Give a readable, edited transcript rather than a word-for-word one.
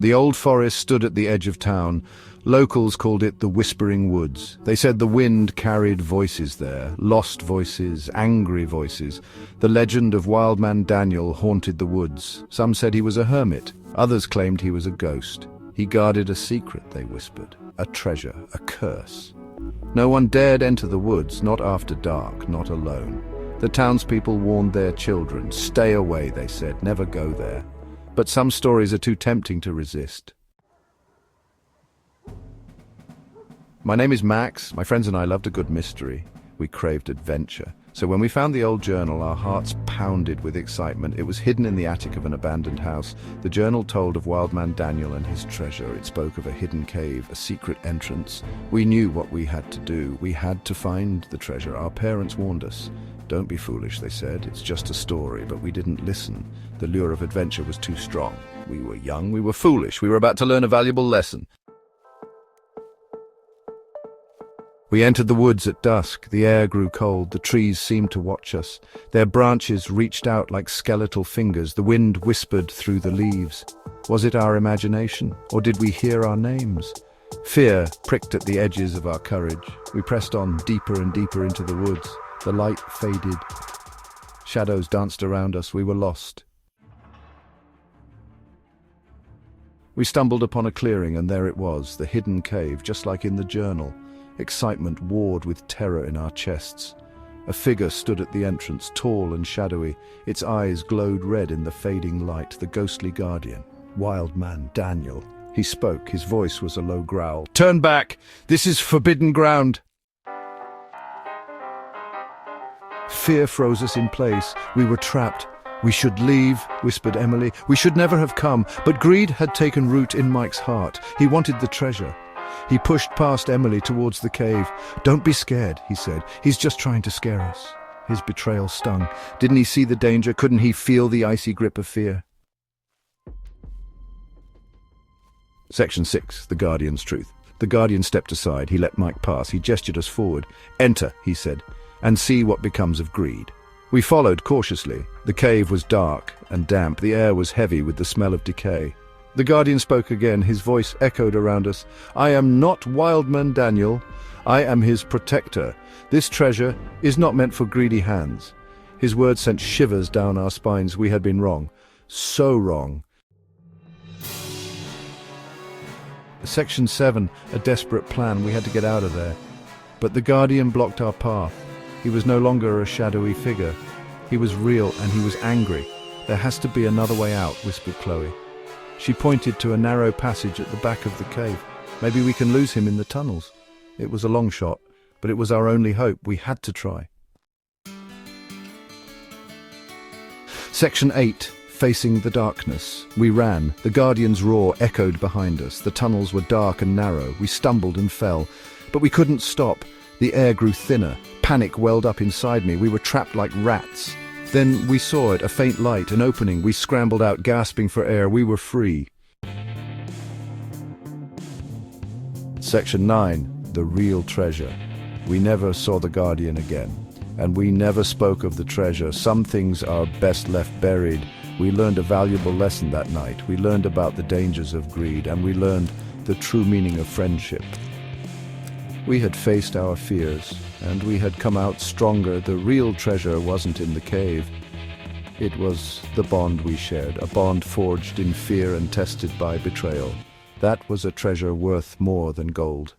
The old forest stood at the edge of town. Locals called it the Whispering Woods. They said the wind carried voices there, lost voices, angry voices. The legend of Wild Man Daniel haunted the woods. Some said he was a hermit. Others claimed he was a ghost. He guarded a secret, they whispered, a treasure, a curse. No one dared enter the woods, not after dark, not alone. The townspeople warned their children. Stay away, they said, never go there. But some stories are too tempting to resist. My name is Max. My friends and I loved a good mystery. We craved adventure. So when we found the old journal, our hearts pounded with excitement. It was hidden in the attic of an abandoned house. The journal told of Wild Man Daniel and his treasure. It spoke of a hidden cave, a secret entrance. We knew what we had to do. We had to find the treasure. Our parents warned us. Don't be foolish, they said. It's just a story, but we didn't listen. The lure of adventure was too strong. We were young, we were foolish. We were about to learn a valuable lesson. We entered the woods at dusk. The air grew cold. The trees seemed to watch us. Their branches reached out like skeletal fingers. The wind whispered through the leaves. Was it our imagination, or did we hear our names? Fear pricked at the edges of our courage. We pressed on deeper and deeper into the woods. The light faded. Shadows danced around us. We were lost. We stumbled upon a clearing, and there it was, the hidden cave, just like in the journal. Excitement warred with terror in our chests. A figure stood at the entrance, tall and shadowy. Its eyes glowed red in the fading light, the ghostly guardian, Wild Man Daniel. He spoke. His voice was a low growl. "Turn back! This is forbidden ground!" Fear froze us in place. We were trapped. "We should leave," whispered Emily. "We should never have come." But greed had taken root in Mike's heart. He wanted the treasure. He pushed past Emily towards the cave. "Don't be scared," he said. "He's just trying to scare us." His betrayal stung. Didn't he see the danger? Couldn't he feel the icy grip of fear? Section 6. The Guardian's Truth. The Guardian stepped aside. He let Mike pass. He gestured us forward. "Enter," he said, "and see what becomes of greed." We followed cautiously. The cave was dark and damp. The air was heavy with the smell of decay. The Guardian spoke again. His voice echoed around us. "I am not Wild Man Daniel. I am his protector. This treasure is not meant for greedy hands." His words sent shivers down our spines. We had been wrong. So wrong. Section 7. A desperate plan. We had to get out of there. But the Guardian blocked our path. He was no longer a shadowy figure. He was real, and he was angry. "There has to be another way out," whispered Chloe. She pointed to a narrow passage at the back of the cave. "Maybe we can lose him in the tunnels." It was a long shot, but it was our only hope. We had to try. Section 8. Facing the darkness. We ran. The Guardian's roar echoed behind us. The tunnels were dark and narrow. We stumbled and fell. But we couldn't stop. The air grew thinner. Panic welled up inside me. We were trapped like rats. Then we saw it, a faint light, an opening. We scrambled out, gasping for air. We were free. Section 9. The Real Treasure. We never saw the Guardian again, and we never spoke of the treasure. Some things are best left buried. We learned a valuable lesson that night. We learned about the dangers of greed, and we learned the true meaning of friendship. We had faced our fears, and we had come out stronger. The real treasure wasn't in the cave. It was the bond we shared, a bond forged in fear and tested by betrayal. That was a treasure worth more than gold.